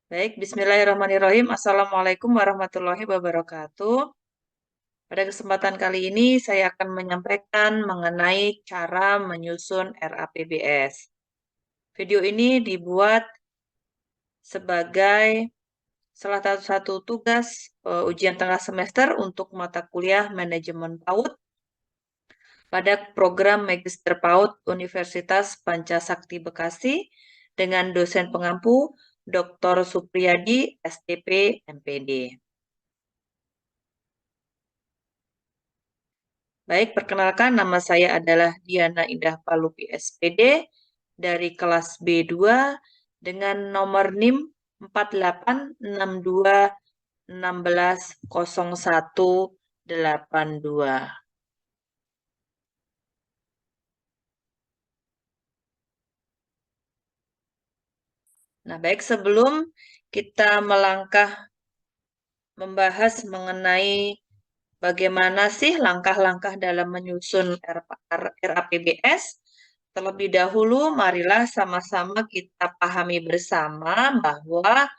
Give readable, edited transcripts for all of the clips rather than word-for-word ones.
Baik, bismillahirrahmanirrahim. Assalamualaikum warahmatullahi wabarakatuh. Pada kesempatan kali ini saya akan menyampaikan mengenai cara menyusun RAPBS. Video ini dibuat sebagai salah satu tugas ujian tengah semester untuk mata kuliah Manajemen PAUD pada program Magister PAUD Universitas Pancasakti Bekasi dengan dosen pengampu Dr. Supriyadi, STP, MPD. Baik, perkenalkan nama saya adalah Diana Indah Palupi SPD dari kelas B2 dengan nomor NIM 4862160182. Nah, baik, sebelum kita melangkah membahas mengenai bagaimana sih langkah-langkah dalam menyusun RAPBS, terlebih dahulu marilah sama-sama kita pahami bersama bahwa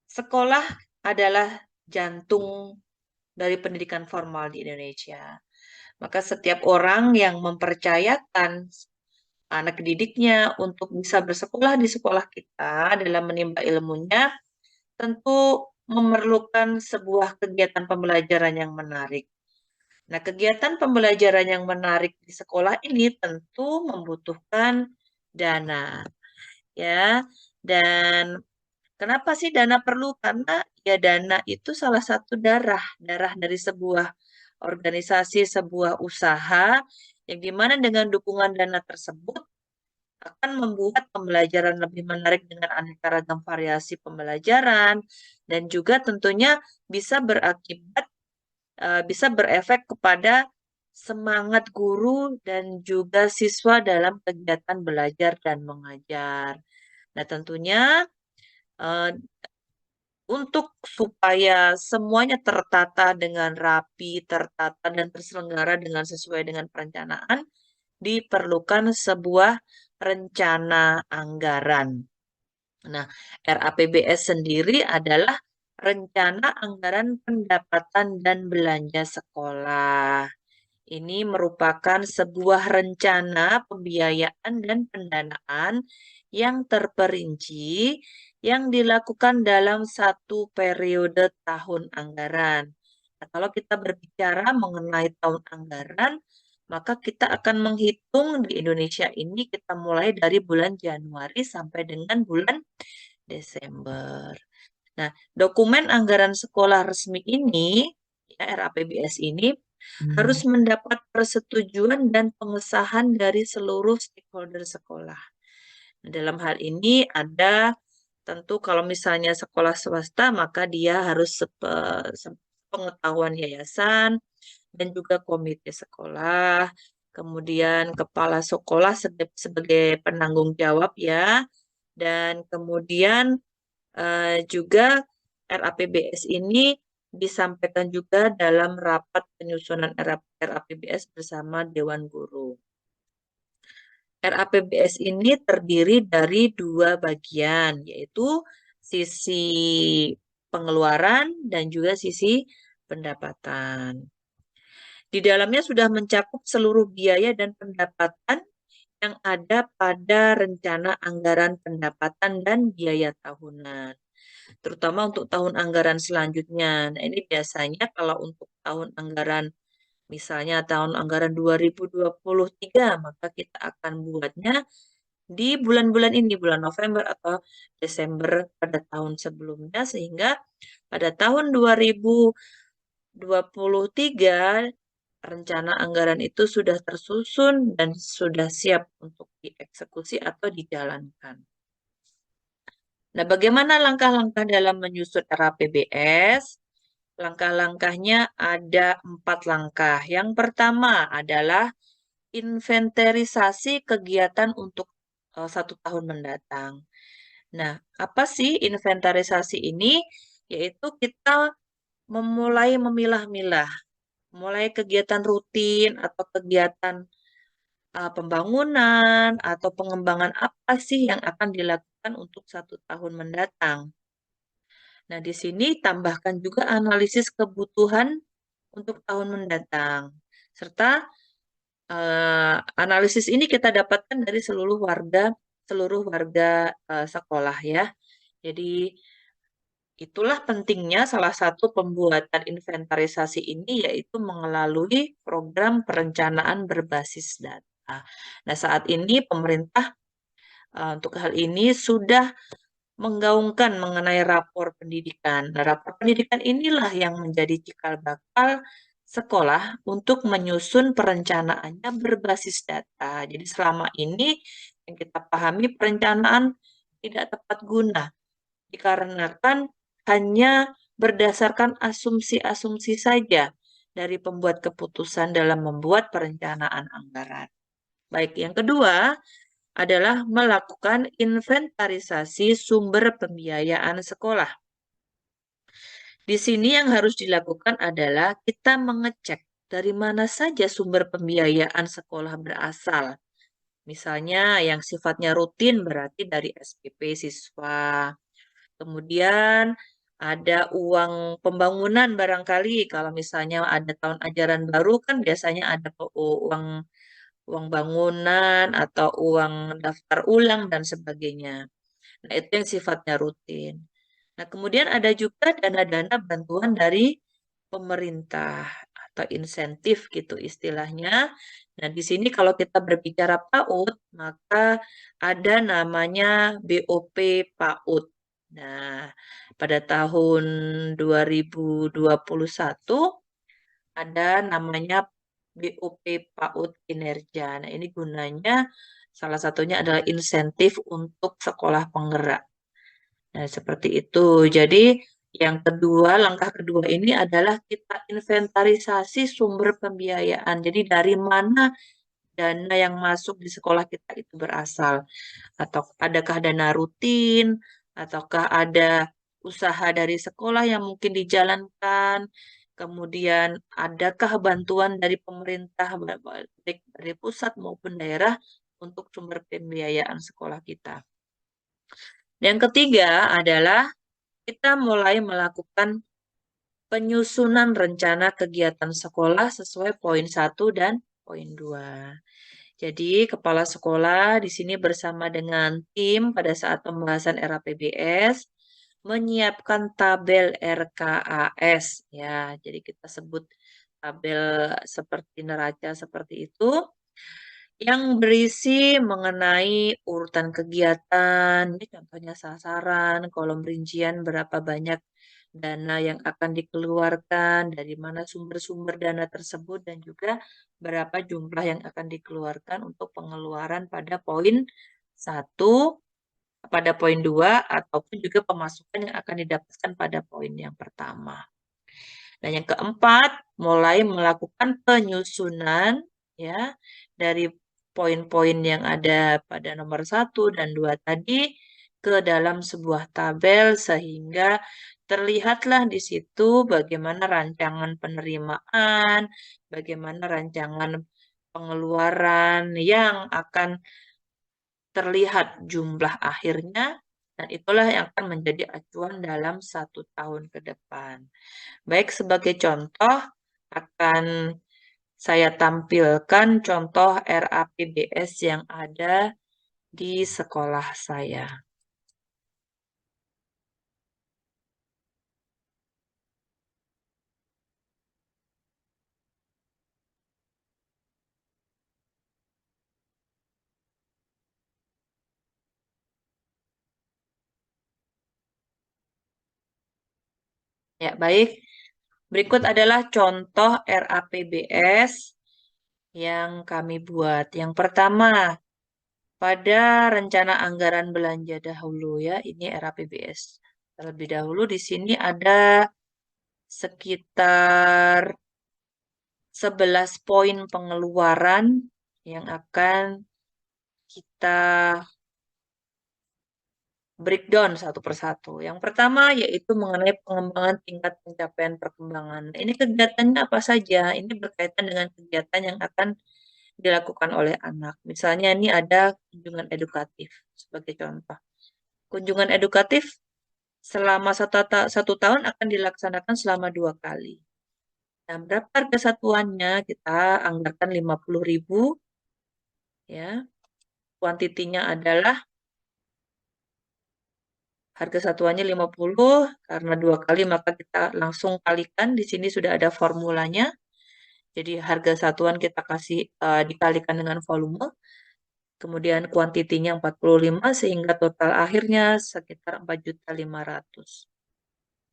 sekolah adalah jantung dari pendidikan formal di Indonesia. Maka setiap orang yang mempercayakan anak didiknya untuk bisa bersekolah di sekolah kita dalam menimba ilmunya, tentu memerlukan sebuah kegiatan pembelajaran yang menarik. Nah, kegiatan pembelajaran yang menarik di sekolah ini tentu membutuhkan dana, ya. Dan kenapa sih dana perlu? Karena ya dana itu salah satu darah dari sebuah organisasi, sebuah usaha, yang dimana dengan dukungan dana tersebut akan membuat pembelajaran lebih menarik dengan aneka ragam variasi pembelajaran, dan juga tentunya bisa berakibat bisa berefek kepada semangat guru dan juga siswa dalam kegiatan belajar dan mengajar. Nah, tentunya eh, untuk supaya semuanya tertata dengan rapi, tertata dan terselenggara dengan sesuai dengan perencanaan, diperlukan sebuah rencana anggaran. Nah, RAPBS sendiri adalah rencana anggaran pendapatan dan belanja sekolah. Ini merupakan sebuah rencana pembiayaan dan pendanaan yang terperinci yang dilakukan dalam satu periode tahun anggaran. Nah, kalau kita berbicara mengenai tahun anggaran, maka kita akan menghitung di Indonesia ini kita mulai dari bulan Januari sampai dengan bulan Desember. Nah, dokumen anggaran sekolah resmi ini, ya, RAPBS ini, harus mendapat persetujuan dan pengesahan dari seluruh stakeholder sekolah. Nah, dalam hal ini ada tentu kalau misalnya sekolah swasta, maka dia harus pengetahuan yayasan dan juga komite sekolah, kemudian kepala sekolah sebagai penanggung jawab ya, dan kemudian juga RAPBS ini disampaikan juga dalam rapat penyusunan RAPBS bersama Dewan Guru. RAPBS ini terdiri dari dua bagian, yaitu sisi pengeluaran dan juga sisi pendapatan. Di dalamnya sudah mencakup seluruh biaya dan pendapatan yang ada pada rencana anggaran pendapatan dan biaya tahunan, terutama untuk tahun anggaran selanjutnya. Nah, ini biasanya kalau untuk tahun anggaran, misalnya tahun anggaran 2023, maka kita akan buatnya di bulan-bulan ini, bulan November atau Desember pada tahun sebelumnya, sehingga pada tahun 2023 rencana anggaran itu sudah tersusun dan sudah siap untuk dieksekusi atau dijalankan. Nah, bagaimana langkah-langkah dalam menyusun RAPBS? Langkah-langkahnya ada 4 langkah. Yang pertama adalah inventarisasi kegiatan untuk 1 tahun mendatang. Nah, apa sih inventarisasi ini? Yaitu kita memulai memilah-milah, mulai kegiatan rutin atau kegiatan pembangunan atau pengembangan apa sih yang akan dilakukan untuk 1 tahun mendatang. Nah, di sini tambahkan juga analisis kebutuhan untuk tahun mendatang. Serta analisis ini kita dapatkan dari seluruh warga sekolah ya. Jadi itulah pentingnya salah satu pembuatan inventarisasi ini yaitu melalui program perencanaan berbasis data. Nah, saat ini pemerintah untuk hal ini sudah menggaungkan mengenai rapor pendidikan. Nah, rapor pendidikan inilah yang menjadi cikal bakal sekolah untuk menyusun perencanaannya berbasis data. Jadi selama ini yang kita pahami perencanaan tidak tepat guna dikarenakan hanya berdasarkan asumsi-asumsi saja dari pembuat keputusan dalam membuat perencanaan anggaran. Baik, yang kedua adalah melakukan inventarisasi sumber pembiayaan sekolah. Di sini yang harus dilakukan adalah kita mengecek dari mana saja sumber pembiayaan sekolah berasal. Misalnya yang sifatnya rutin berarti dari SPP siswa. Kemudian ada uang pembangunan barangkali kalau misalnya ada tahun ajaran baru kan biasanya ada uang uang bangunan atau uang daftar ulang dan sebagainya. Nah, itu yang sifatnya rutin. Nah, kemudian ada juga dana-dana bantuan dari pemerintah atau insentif gitu istilahnya. Nah, di sini kalau kita berbicara PAUD, maka ada namanya BOP PAUD. Nah, pada tahun 2021 ada namanya BOP PAUD kinerja. Nah, ini gunanya salah satunya adalah insentif untuk sekolah penggerak. Nah, seperti itu. Jadi, langkah kedua ini adalah kita inventarisasi sumber pembiayaan. Jadi, dari mana dana yang masuk di sekolah kita itu berasal? Atau adakah dana rutin? Ataukah ada usaha dari sekolah yang mungkin dijalankan? Kemudian, adakah bantuan dari pemerintah, baik dari pusat maupun daerah, untuk sumber pembiayaan sekolah kita? Yang ketiga adalah kita mulai melakukan penyusunan rencana kegiatan sekolah sesuai poin 1 dan poin 2. Jadi, kepala sekolah di sini bersama dengan tim pada saat pembahasan RAPBS menyiapkan tabel RKAS ya. Jadi kita sebut tabel seperti neraca seperti itu yang berisi mengenai urutan kegiatan, ini contohnya sasaran, kolom rincian berapa banyak dana yang akan dikeluarkan, dari mana sumber-sumber dana tersebut, dan juga berapa jumlah yang akan dikeluarkan untuk pengeluaran pada poin 1, pada poin 2, ataupun juga pemasukan yang akan didapatkan pada poin yang pertama. Nah, yang keempat, mulai melakukan penyusunan ya dari poin-poin yang ada pada nomor 1 dan 2 tadi ke dalam sebuah tabel sehingga terlihatlah di situ bagaimana rancangan penerimaan, bagaimana rancangan pengeluaran yang akan terlihat jumlah akhirnya dan itulah yang akan menjadi acuan dalam 1 tahun ke depan. Baik, sebagai contoh akan saya tampilkan contoh RAPBS yang ada di sekolah saya. Ya, baik. Berikut adalah contoh RAPBS yang kami buat. Yang pertama, pada rencana anggaran belanja dahulu ya, ini RAPBS. Terlebih dahulu di sini ada sekitar 11 poin pengeluaran yang akan kita breakdown satu persatu. Yang pertama yaitu mengenai pengembangan tingkat pencapaian perkembangan. Nah, ini kegiatannya apa saja? Ini berkaitan dengan kegiatan yang akan dilakukan oleh anak. Misalnya ini ada kunjungan edukatif sebagai contoh. Kunjungan edukatif selama satu tahun akan dilaksanakan selama 2 kali. Nah, berapa harga satuannya? Kita anggarkan 50.000 ya. Kuantitinya adalah harga satuannya 50, karena 2 kali maka kita langsung kalikan. Di sini sudah ada formulanya. Jadi harga satuan kita kasih dikalikan dengan volume. Kemudian kuantitinya 45 sehingga total akhirnya sekitar 4.500.000.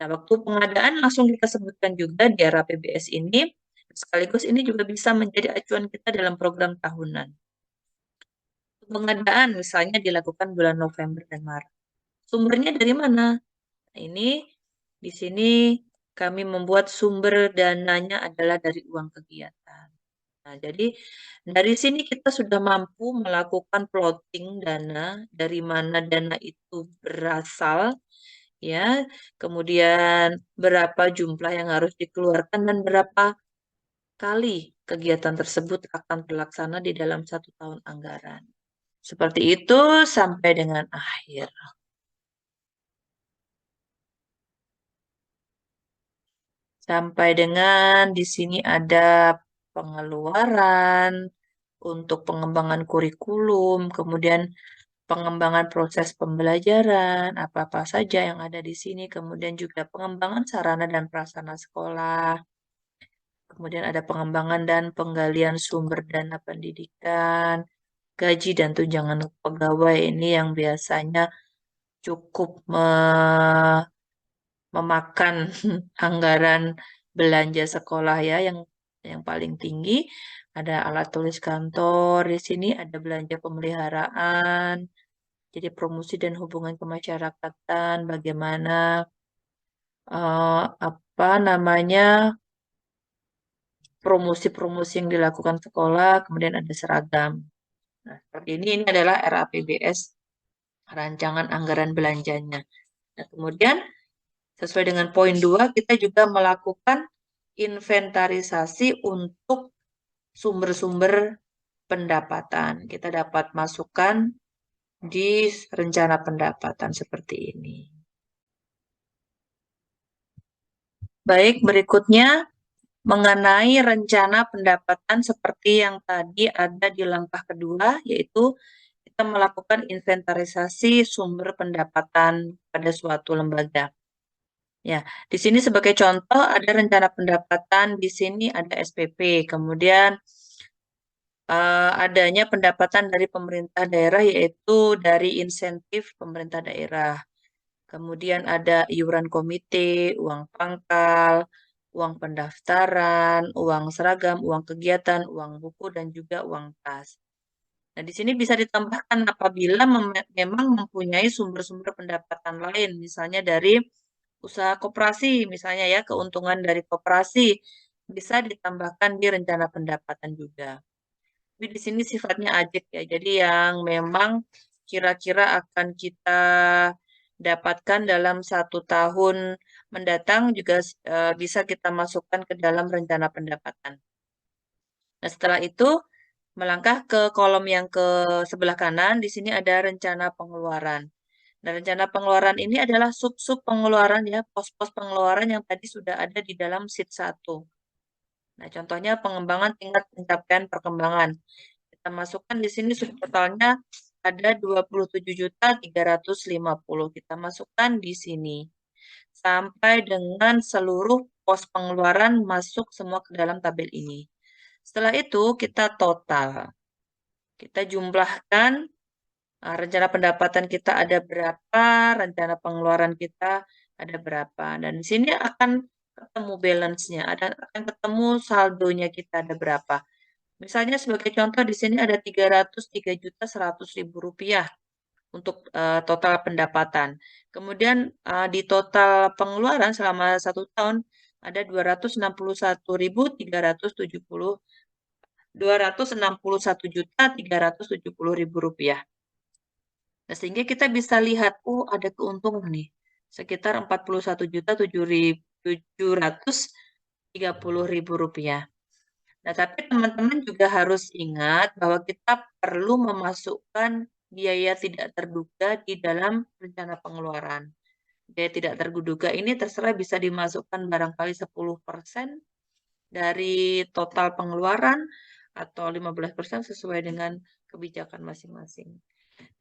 Nah, waktu pengadaan langsung kita sebutkan juga di era PBS ini, sekaligus ini juga bisa menjadi acuan kita dalam program tahunan. Pengadaan misalnya dilakukan bulan November dan Maret. Sumbernya dari mana? Nah, ini di sini kami membuat sumber dananya adalah dari uang kegiatan. Nah, jadi dari sini kita sudah mampu melakukan plotting dana, dari mana dana itu berasal, ya, kemudian berapa jumlah yang harus dikeluarkan dan berapa kali kegiatan tersebut akan terlaksana di dalam 1 tahun anggaran. Seperti itu sampai dengan akhir. Sampai dengan di sini ada pengeluaran untuk pengembangan kurikulum, kemudian pengembangan proses pembelajaran, apa-apa saja yang ada di sini, kemudian juga pengembangan sarana dan prasarana sekolah, kemudian ada pengembangan dan penggalian sumber dana pendidikan, gaji dan tunjangan pegawai ini yang biasanya cukup memakan anggaran belanja sekolah ya yang paling tinggi. Ada alat tulis kantor, di sini ada belanja pemeliharaan, jadi promosi dan hubungan kemasyarakatan, bagaimana apa namanya promosi-promosi yang dilakukan sekolah, kemudian ada seragam. Nah, seperti ini adalah RAPBS, rancangan anggaran belanjanya. Nah, kemudian sesuai dengan poin 2, kita juga melakukan inventarisasi untuk sumber-sumber pendapatan. Kita dapat masukkan di rencana pendapatan seperti ini. Baik, berikutnya mengenai rencana pendapatan seperti yang tadi ada di langkah kedua, yaitu kita melakukan inventarisasi sumber pendapatan pada suatu lembaga. Ya, di sini sebagai contoh ada rencana pendapatan, di sini ada SPP, kemudian adanya pendapatan dari pemerintah daerah yaitu dari insentif pemerintah daerah. Kemudian ada iuran komite, uang pangkal, uang pendaftaran, uang seragam, uang kegiatan, uang buku, dan juga uang tas. Nah, di sini bisa ditambahkan apabila memang mempunyai sumber-sumber pendapatan lain, misalnya dari usaha koperasi, misalnya ya, keuntungan dari koperasi bisa ditambahkan di rencana pendapatan juga. Tapi di sini sifatnya ajak ya, jadi yang memang kira-kira akan kita dapatkan dalam 1 tahun mendatang juga bisa kita masukkan ke dalam rencana pendapatan. Nah, setelah itu melangkah ke kolom yang ke sebelah kanan, di sini ada rencana pengeluaran. Nah, rencana pengeluaran ini adalah sub-sub pengeluaran ya, pos-pos pengeluaran yang tadi sudah ada di dalam sheet 1. Nah, contohnya pengembangan tingkat pencapaian perkembangan. Kita masukkan di sini totalnya ada 27.350. Kita masukkan di sini. Sampai dengan seluruh pos pengeluaran masuk semua ke dalam tabel ini. Setelah itu kita total. Kita jumlahkan rencana pendapatan kita ada berapa, rencana pengeluaran kita ada berapa. Dan di sini akan ketemu balance-nya, akan ketemu saldonya kita ada berapa. Misalnya sebagai contoh di sini ada 303.100.000 rupiah untuk total pendapatan. Kemudian di total pengeluaran selama 1 tahun ada 261.370.000 rupiah. Nah, sehingga kita bisa lihat, oh ada keuntungan nih, sekitar 41.730.000 rupiah. Nah, tapi teman-teman juga harus ingat bahwa kita perlu memasukkan biaya tidak terduga di dalam rencana pengeluaran. biaya tidak terduga ini terserah bisa dimasukkan barangkali 10% dari total pengeluaran atau 15% sesuai dengan kebijakan masing-masing.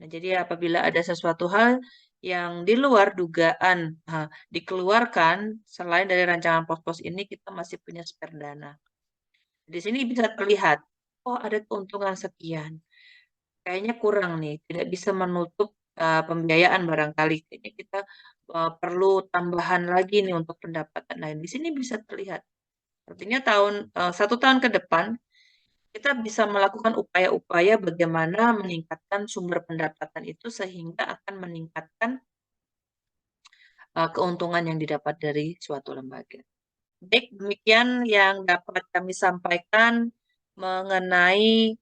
Nah, jadi apabila ada sesuatu hal yang di luar dugaan dikeluarkan selain dari rancangan pos-pos ini, kita masih punya spare dana. Di sini bisa terlihat, oh ada keuntungan sekian. Kayaknya kurang nih, tidak bisa menutup pembiayaan barangkali. Kayaknya kita perlu tambahan lagi nih untuk pendapatan lain. Di sini bisa terlihat. Artinya 1 tahun ke depan kita bisa melakukan upaya-upaya bagaimana meningkatkan sumber pendapatan itu sehingga akan meningkatkan keuntungan yang didapat dari suatu lembaga. Baik, demikian yang dapat kami sampaikan mengenai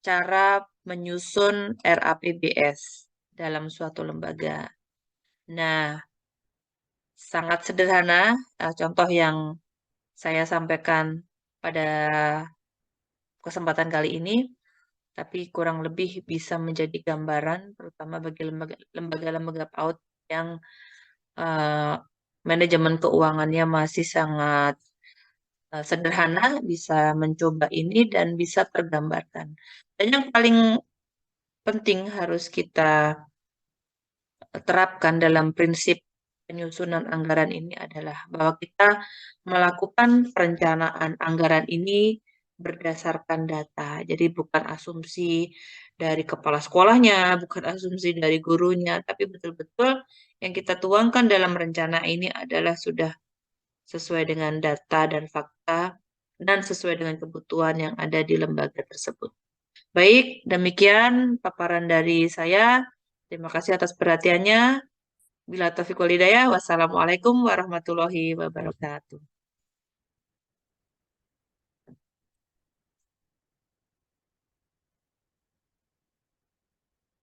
cara menyusun RAPBS dalam suatu lembaga. Nah, sangat sederhana contoh yang saya sampaikan pada kesempatan kali ini, tapi kurang lebih bisa menjadi gambaran, terutama bagi lembaga-lembaga PAUD yang uh, manajemen keuangannya masih sangat sederhana, bisa mencoba ini dan bisa tergambarkan. Dan yang paling penting harus kita terapkan dalam prinsip penyusunan anggaran ini adalah bahwa kita melakukan perencanaan anggaran ini berdasarkan data. Jadi bukan asumsi dari kepala sekolahnya, bukan asumsi dari gurunya, tapi betul-betul yang kita tuangkan dalam rencana ini adalah sudah sesuai dengan data dan fakta dan sesuai dengan kebutuhan yang ada di lembaga tersebut. Baik, demikian paparan dari saya. Terima kasih atas perhatiannya. Bila taufiq wal hidayah, wassalamualaikum warahmatullahi wabarakatuh.